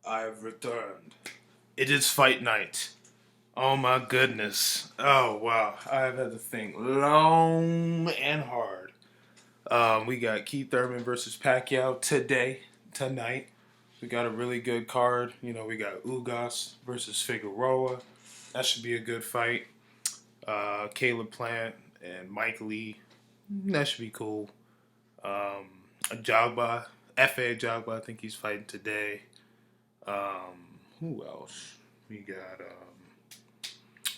I've returned. It is fight night. Oh my goodness. Oh wow. I've had to think long and hard. We got Keith Thurman versus Pacquiao tonight. We got a really good card. We got Ugas versus Figueroa. That should be a good fight. Caleb Plant and Mike Lee. That should be cool. Jogba, F.A. Jogba, I think he's fighting today. Who else? We got.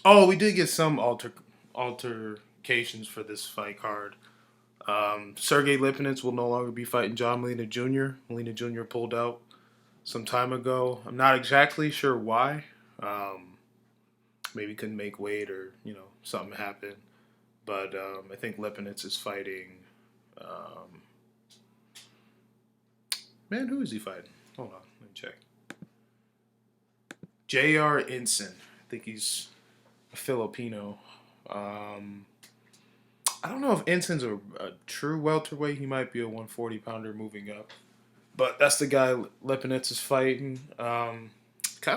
Oh, we did get some altercations for this fight card. Sergey Lipinets will no longer be fighting John Molina Jr. Molina Jr. pulled out some time ago. I'm not exactly sure why. Maybe couldn't make weight or something happened. But I think Lipinets is fighting. Um, Man, who is he fighting? Hold on, let me check. J.R. Ensign. I think he's a Filipino. Um, I don't know if Ensign's a true welterweight. He might be a 140 pounder moving up. But that's the guy Lipinets is fighting. Kind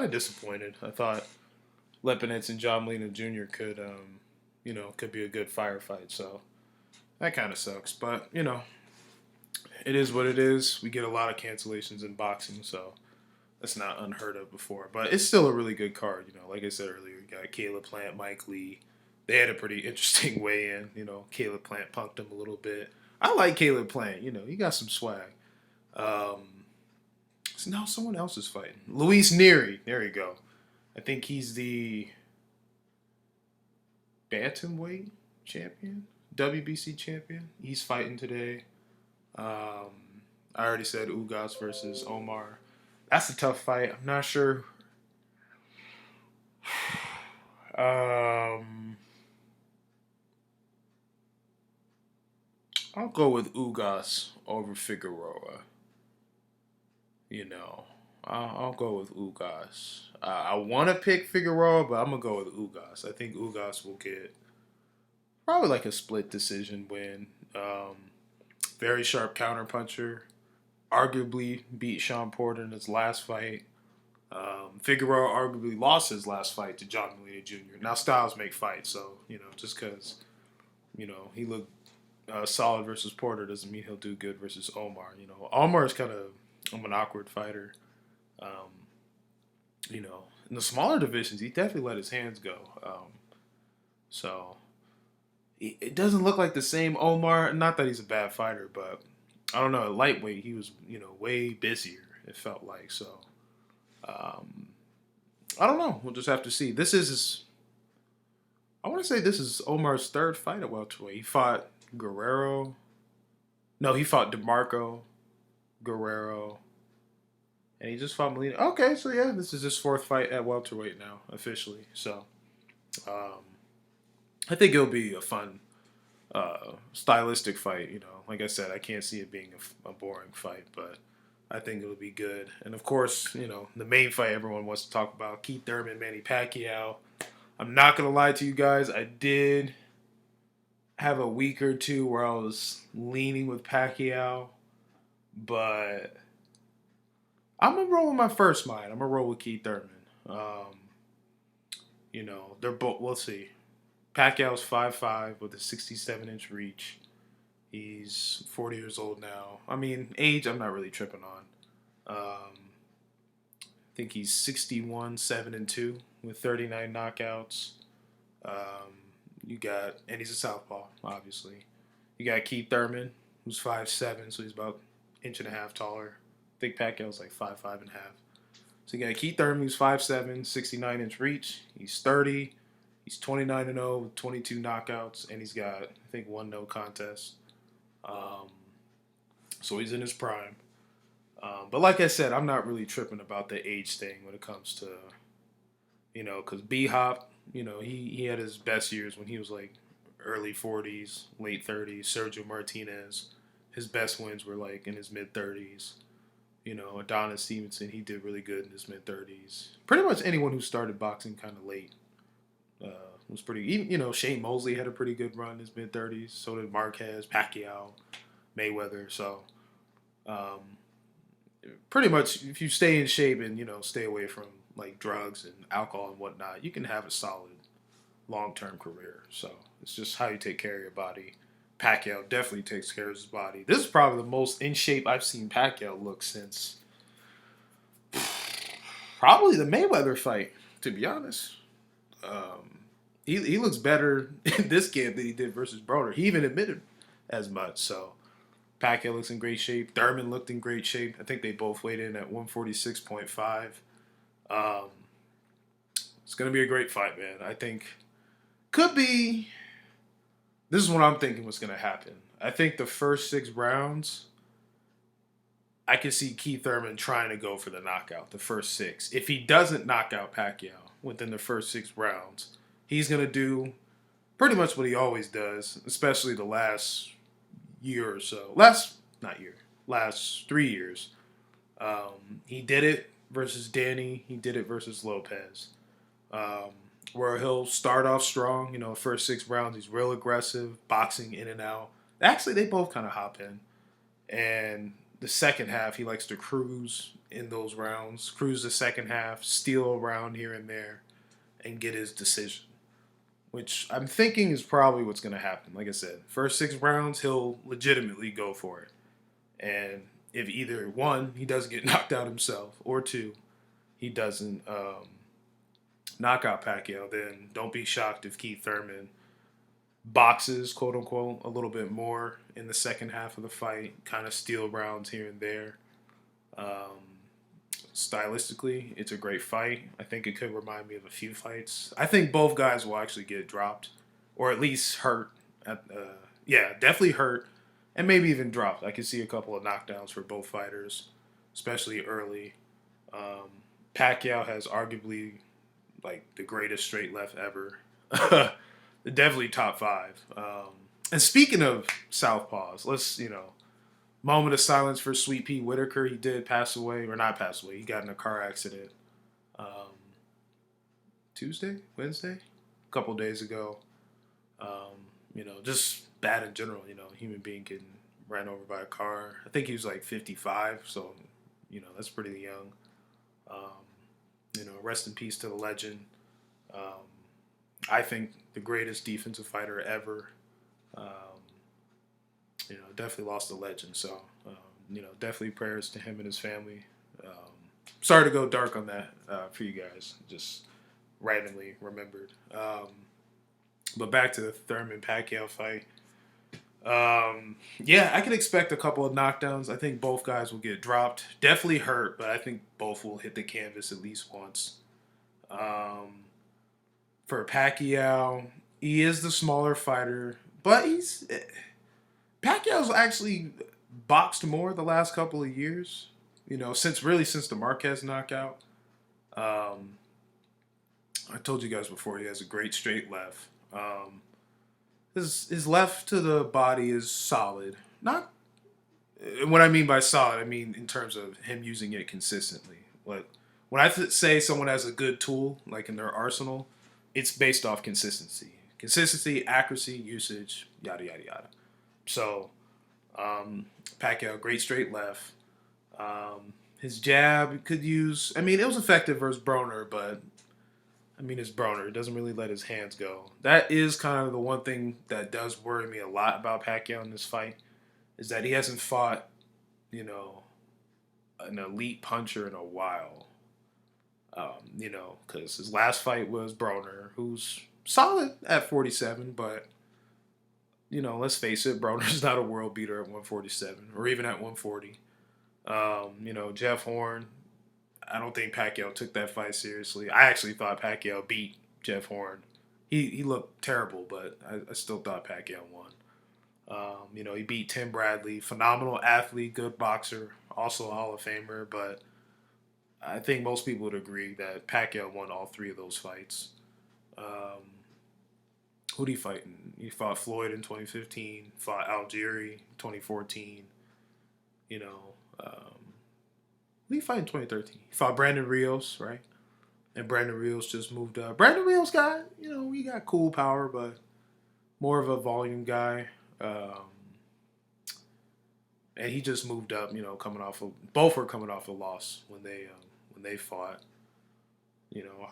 of disappointed. I thought Lipinets and John Molina Jr. could be a good firefight. So that kind of sucks. But, it is what it is. We get a lot of cancellations in boxing, so that's not unheard of before. But it's still a really good card. Like I said earlier, you got Caleb Plant, Mike Lee. They had a pretty interesting weigh-in. Caleb Plant punked him a little bit. I like Caleb Plant. He got some swag. So now someone else is fighting. Luis Nery. There you go. I think he's the bantamweight champion, WBC champion. He's fighting today. I already said Ugas versus Omar. That's a tough fight. I'm not sure. I'll go with Ugas over Figueroa. I'll go with Ugas. I want to pick Figueroa, but I'm gonna go with Ugas. I think Ugas will get probably like a split decision win. Very sharp counterpuncher. Arguably beat Sean Porter in his last fight. Figueroa arguably lost his last fight to John Molina Jr. Now styles make fights, so just because he looked solid versus Porter doesn't mean he'll do good versus Omar. Omar is kind of an awkward fighter. Um, in the smaller divisions, he definitely let his hands go. So it doesn't look like the same Omar. Not that he's a bad fighter, but I don't know. At lightweight, he was way busier. It felt like so. Um, I don't know. We'll just have to see. I want to say this is Omar's third fight at welterweight. He fought Guerrero. No, he fought DeMarco, Guerrero, and he just fought Molina. Okay, so yeah, this is his fourth fight at welterweight now, officially. So, um, I think it'll be a fun, stylistic fight. Like I said, I can't see it being a boring fight, but I think it'll be good. And of course, the main fight everyone wants to talk about: Keith Thurman, Manny Pacquiao. I'm not gonna lie to you guys. I did have a week or two where I was leaning with Pacquiao, but I'm gonna roll with my first mind. I'm gonna roll with Keith Thurman. Um, they're both. We'll see. Pacquiao's 5'5" with a 67-inch reach. He's 40 years old now. I mean, age I'm not really tripping on. I think he's 61, 7-2 with 39 knockouts. And he's a southpaw, obviously. You got Keith Thurman, who's 5'7", so he's about inch and a half taller. I think Pacquiao's like 5'5" and a half. So you got Keith Thurman, who's 5'7", 69-inch reach. He's 30. He's 29-0 with 22 knockouts, and he's got, I think, one no contest. Um, so he's in his prime. But like I said, I'm not really tripping about the age thing when it comes to, because B-Hop, he had his best years when he was like early 40s, late 30s. Sergio Martinez, his best wins were like in his mid 30s. Adonis Stevenson, he did really good in his mid 30s. Pretty much anyone who started boxing kind of late was pretty. Even, Shane Mosley had a pretty good run in his mid 30s. So did Marquez, Pacquiao, Mayweather. So, pretty much if you stay in shape and stay away from like drugs and alcohol and whatnot, you can have a solid long term career. So it's just how you take care of your body. Pacquiao definitely takes care of his body. This is probably the most in shape I've seen Pacquiao look since probably the Mayweather fight. To be honest, he looks better in this camp than he did versus Broner. He even admitted as much. So Pacquiao looks in great shape. Thurman looked in great shape. I think they both weighed in at 146.5. Um, it's going to be a great fight, man. I think could be. This is what I'm thinking was going to happen. I think the first 6 rounds, I can see Keith Thurman trying to go for the knockout, the first 6. If he doesn't knock out Pacquiao within the first 6 rounds, he's going to do pretty much what he always does, especially the last year or so. Last 3 years. He did it versus Danny. He did it versus Lopez. Where he'll start off strong, first 6 rounds, he's real aggressive, boxing in and out. Actually, they both kind of hop in. And the second half, he likes to cruise in those rounds, cruise the second half, steal a round here and there, and get his decision. Which I'm thinking is probably what's going to happen. Like I said, first 6 rounds, he'll legitimately go for it. And if either one, he doesn't get knocked out himself, or two, he doesn't knock out Pacquiao, then don't be shocked if Keith Thurman boxes, quote unquote, a little bit more in the second half of the fight, kind of steal rounds here and there. Stylistically, it's a great fight. I think it could remind me of a few fights. I think both guys will actually get dropped, or at least hurt. Definitely hurt, and maybe even dropped. I could see a couple of knockdowns for both fighters, especially early. Pacquiao has arguably like the greatest straight left ever. Definitely top 5. And speaking of southpaws, let's moment of silence for Sweet Pea Whitaker. He did pass away, or not pass away. He got in a car accident Wednesday, a couple days ago. Just bad in general. Human being getting ran over by a car. I think he was like 55, so that's pretty young. Rest in peace to the legend. I think the greatest defensive fighter ever. Definitely lost a legend. So, definitely prayers to him and his family. Sorry to go dark on that for you guys. Just randomly remembered. But back to the Thurman Pacquiao fight. I can expect a couple of knockdowns. I think both guys will get dropped. Definitely hurt, but I think both will hit the canvas at least once. For Pacquiao, he is the smaller fighter, but Pacquiao's actually boxed more the last couple of years. Since the Marquez knockout. I told you guys before he has a great straight left. His left to the body is solid. Not what I mean by solid, I mean in terms of him using it consistently. Like when I say someone has a good tool, like in their arsenal, it's based off consistency, accuracy, usage, yada yada yada. So, Pacquiao, great straight left. His jab could use. I mean, it was effective versus Broner, but it's Broner. He doesn't really let his hands go. That is kind of the one thing that does worry me a lot about Pacquiao in this fight, is that he hasn't fought, an elite puncher in a while. Because his last fight was Broner, who's solid at 47, but, let's face it, Broner's not a world beater at 147, or even at 140. Jeff Horn, I don't think Pacquiao took that fight seriously. I actually thought Pacquiao beat Jeff Horn. He looked terrible, but I still thought Pacquiao won. He beat Tim Bradley, phenomenal athlete, good boxer, also a Hall of Famer, but I think most people would agree that Pacquiao won all 3 of those fights. Who'd he fight in? He fought Floyd in 2015, fought Algieri in 2014. Who did he fight in 2013? He fought Brandon Rios, right? And Brandon Rios just moved up. Brandon Rios got, he got cool power, but more of a volume guy. and he just moved up. Coming off of both were coming off a loss when they fought.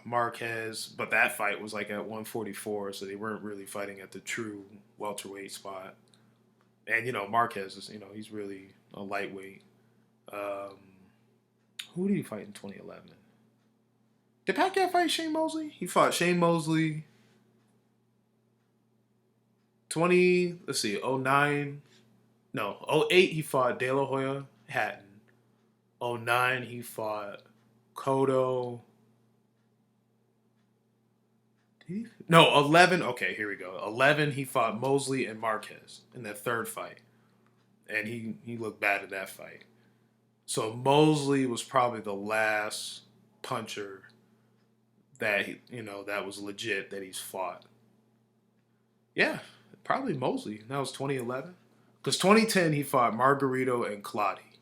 Marquez, but that fight was like at 144, so they weren't really fighting at the true welterweight spot. And Marquez is he's really a lightweight. Um, who did he fight in 2011? Did Pacquiao fight Shane Mosley? He fought Shane Mosley 20. Let's see, 09. No, 08 he fought De La Hoya Hatton. 09 he fought Cotto. No, 11. Okay, here we go. 11 he fought Mosley and Marquez in that third fight, and he looked bad in that fight. So Mosley was probably the last puncher that that was legit that he's fought. Yeah, probably Mosley. That was 2011. Because 2010 he fought Margarito and Clottey.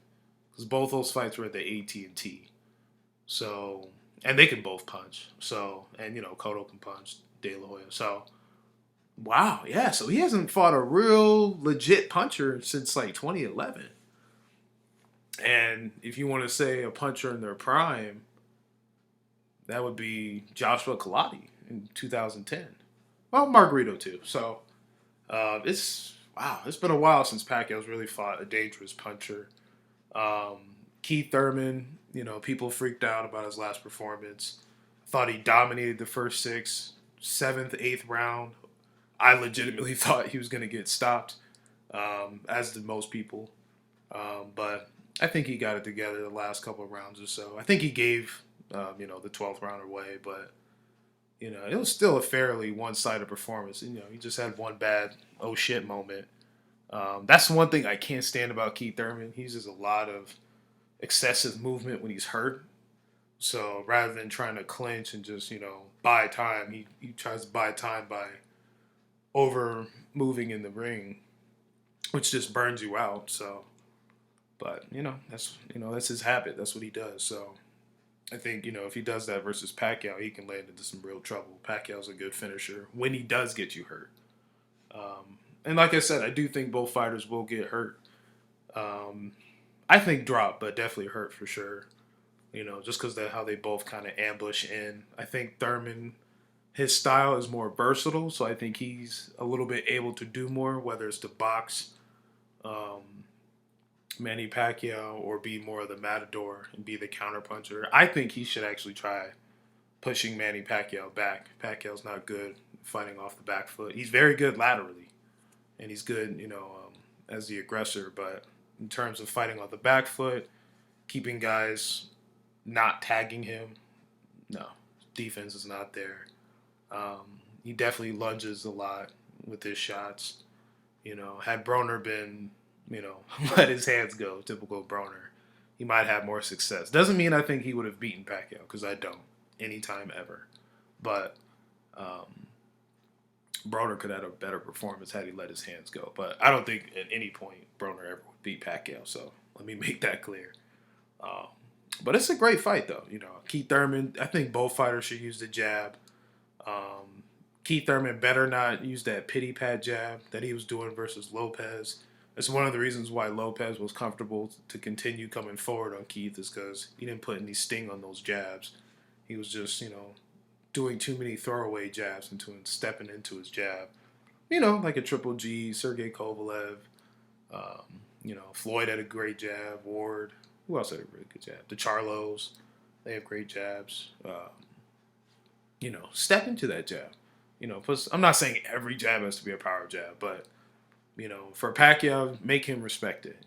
Because both those fights were at the AT&T. So, and they can both punch. So, and Cotto can punch, De La Hoya. So, wow, yeah. So he hasn't fought a real legit puncher since like 2011. And if you want to say a puncher in their prime, that would be Joshua Clottey in 2010. Well, Margarito too. So it's wow. It's been a while since Pacquiao's really fought a dangerous puncher. Keith Thurman, people freaked out about his last performance. Thought he dominated the first six, seventh, eighth round. I legitimately thought he was going to get stopped, as did most people. But I think he got it together the last couple of rounds or so. I think he gave, the 12th round away, but it was still a fairly one-sided performance. He just had one bad oh shit moment. That's one thing I can't stand about Keith Thurman. He uses a lot of excessive movement when he's hurt. So rather than trying to clinch and just buy time, he tries to buy time by over moving in the ring, which just burns you out. So, but that's his habit. That's what he does. So. I think, if he does that versus Pacquiao, he can land into some real trouble. Pacquiao's a good finisher when he does get you hurt. And like I said, I do think both fighters will get hurt. I think drop, but definitely hurt for sure. Just because of how they both kind of ambush in. I think Thurman, his style is more versatile, so I think he's a little bit able to do more, whether it's to box Manny Pacquiao or be more of the matador and be the counterpuncher. I think he should actually try pushing Manny Pacquiao back. Pacquiao's not good fighting off the back foot. He's very good laterally, and he's good, as the aggressor. But in terms of fighting off the back foot, keeping guys not tagging him, no, defense is not there. He definitely lunges a lot with his shots. Had Broner been let his hands go, typical Broner, he might have more success. Doesn't mean I think he would have beaten Pacquiao, because I don't, anytime ever. But Broner could have had a better performance had he let his hands go. But I don't think at any point Broner ever would beat Pacquiao, so let me make that clear. But it's a great fight, though. Keith Thurman, I think both fighters should use the jab. Keith Thurman better not use that pity pat jab that he was doing versus Lopez. It's one of the reasons why Lopez was comfortable to continue coming forward on Keith, is because he didn't put any sting on those jabs. He was just, doing too many throwaway jabs and stepping into his jab. Like a Triple G, Sergey Kovalev. Floyd had a great jab. Ward. Who else had a really good jab? The Charlos. They have great jabs. Step into that jab. Plus, I'm not saying every jab has to be a power jab, but for Pacquiao, make him respect it.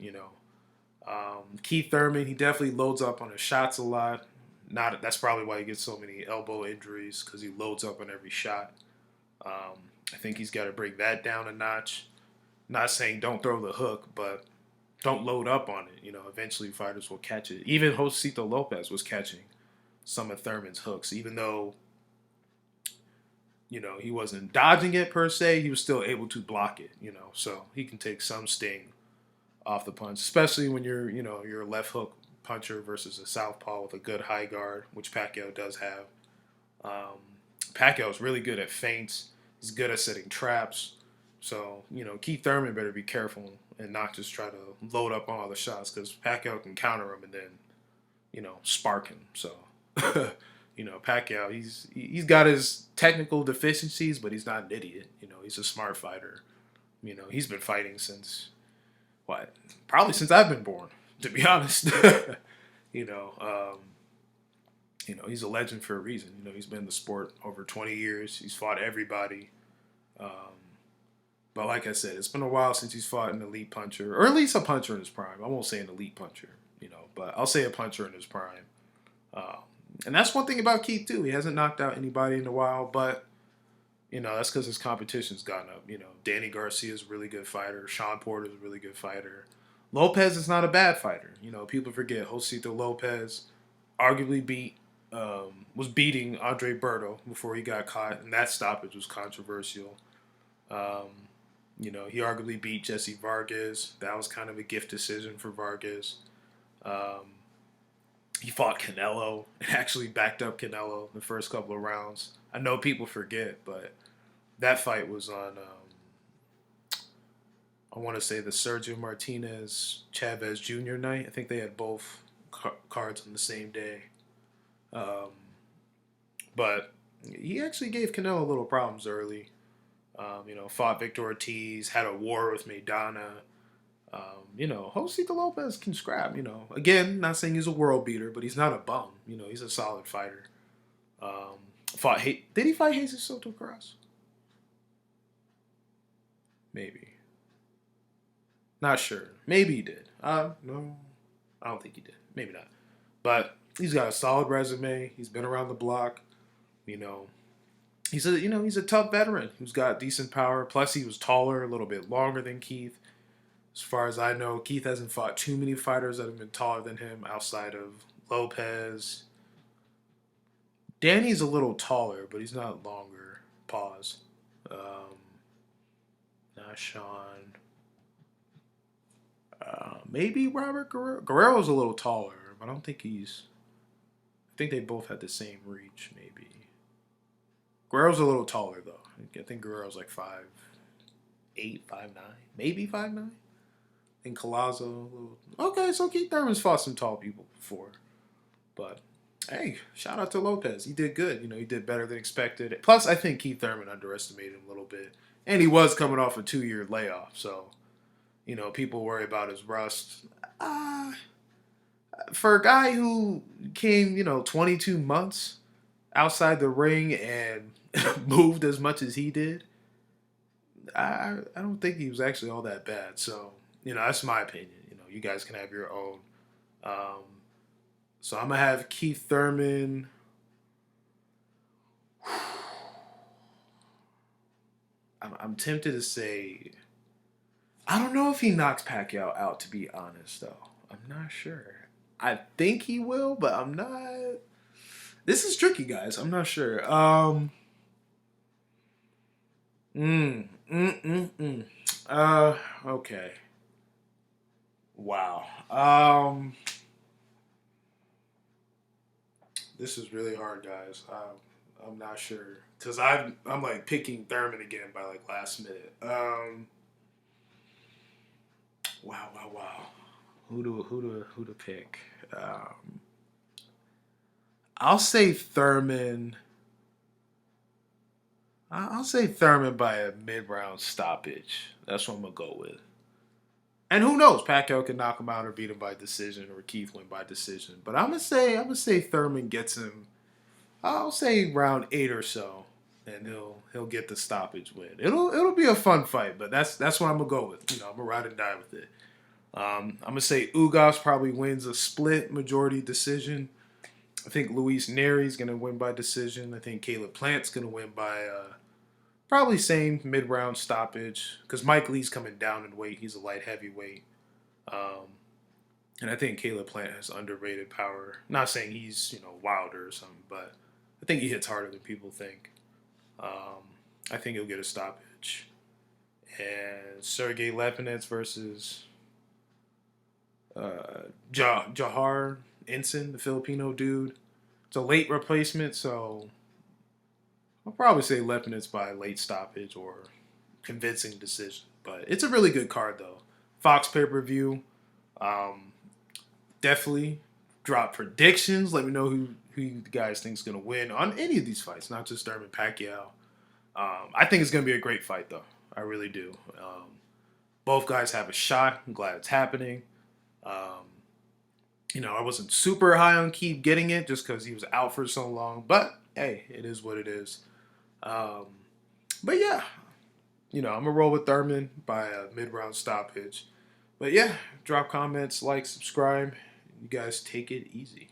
Keith Thurman, he definitely loads up on his shots a lot. That's probably why he gets so many elbow injuries, because he loads up on every shot. I think he's got to bring that down a notch. Not saying don't throw the hook, but don't load up on it. Eventually fighters will catch it. Even Josito Lopez was catching some of Thurman's hooks, even though he wasn't dodging it per se. He was still able to block it, so he can take some sting off the punch, especially when you're a left hook puncher versus a southpaw with a good high guard, which Pacquiao does have. Pacquiao is really good at feints. He's good at setting traps. So, Keith Thurman better be careful and not just try to load up on all the shots because Pacquiao can counter him and then, spark him. So, Pacquiao, he's got his technical deficiencies, but he's not an idiot. He's a smart fighter. He's been fighting since what? Probably since I've been born, to be honest. you know, um, he's a legend for a reason. He's been in the sport over 20 years. He's fought everybody. Um, but like I said, it's been a while since he's fought an elite puncher, or at least a puncher in his prime. I won't say an elite puncher, but I'll say a puncher in his prime. Um, and that's one thing about Keith too. He hasn't knocked out anybody in a while, but that's because his competition's gotten up. Danny Garcia is a really good fighter. Sean Porter is a really good fighter. Lopez is not a bad fighter. People forget Josito Lopez arguably was beating Andre Berto before he got caught, and that stoppage was controversial. He arguably beat Jesse Vargas. That was kind of a gift decision for Vargas. Um, he fought Canelo and actually backed up Canelo the first couple of rounds. I know people forget, but that fight was on, I want to say the Sergio Martinez Chavez Jr. night. I think they had both cards on the same day. But he actually gave Canelo a little problems early. Fought Victor Ortiz, had a war with Maidana. Josito Lopez can scrap. Again, not saying he's a world beater, but he's not a bum. He's a solid fighter. Did he fight Jesus Soto Cross? Maybe. Not sure. Maybe he did. No, I don't think he did. Maybe not. But he's got a solid resume. He's been around the block. You know, he's a tough veteran who's got decent power. Plus, he was taller, a little bit longer than Keith. As far as I know, Keith hasn't fought too many fighters that have been taller than him outside of Lopez. Danny's a little taller, but he's not longer. Pause. Not Sean. Maybe Robert Guerrero. Guerrero's a little taller, but I don't think he's. I think they both had the same reach, maybe. Guerrero's a little taller, though. I think Guerrero's like 5'8", 5'9", maybe 5'9". And Collazo, okay, so Keith Thurman's fought some tall people before. But, hey, shout out to Lopez. He did good. He did better than expected. Plus, I think Keith Thurman underestimated him a little bit. And he was coming off a 2-year layoff, so, people worry about his rust. For a guy who came, 22 months outside the ring and moved as much as he did, I don't think he was actually all that bad. So, that's my opinion. You guys can have your own. So I'm going to have Keith Thurman. I'm tempted to say, I don't know if he knocks Pacquiao out, to be honest, though. I'm not sure. I think he will, but I'm not. This is tricky, guys. I'm not sure. Okay. Wow. This is really hard, guys. I'm not sure because I'm like picking Thurman again by like last minute. Wow. Who to pick? I'll say Thurman. I'll say Thurman by a mid-round stoppage. That's what I'm gonna go with. And who knows? Pacquiao can knock him out or beat him by decision, or Keith win by decision. But I'm gonna say Thurman gets him. I'll say round 8 or so, and he'll get the stoppage win. It'll be a fun fight, but that's what I'm gonna go with. I'm gonna ride and die with it. I'm gonna say Ugas probably wins a split majority decision. I think Luis Neri's gonna win by decision. I think Caleb Plant's gonna win by probably same mid-round stoppage because Mike Lee's coming down in weight. He's a light heavyweight. And I think Caleb Plant has underrated power. Not saying he's, Wilder or something, but I think he hits harder than people think. I think he'll get a stoppage. And Sergey Lepinets versus Jahar Ensign, the Filipino dude. It's a late replacement, so I'll probably say Lepinets by late stoppage or convincing decision. But it's a really good card though. Fox pay-per-view. Um, Definitely drop predictions. Let me know who you guys think is going to win on any of these fights, not just Thurman Pacquiao. I think it's going to be a great fight, though. I really do. Both guys have a shot. I'm glad it's happening. Um, I wasn't super high on Keith getting it just because he was out for so long. But, hey, it is what it is. Um, but, yeah, I'm going to roll with Thurman by a mid-round stoppage. But, yeah, drop comments, like, subscribe. You guys take it easy.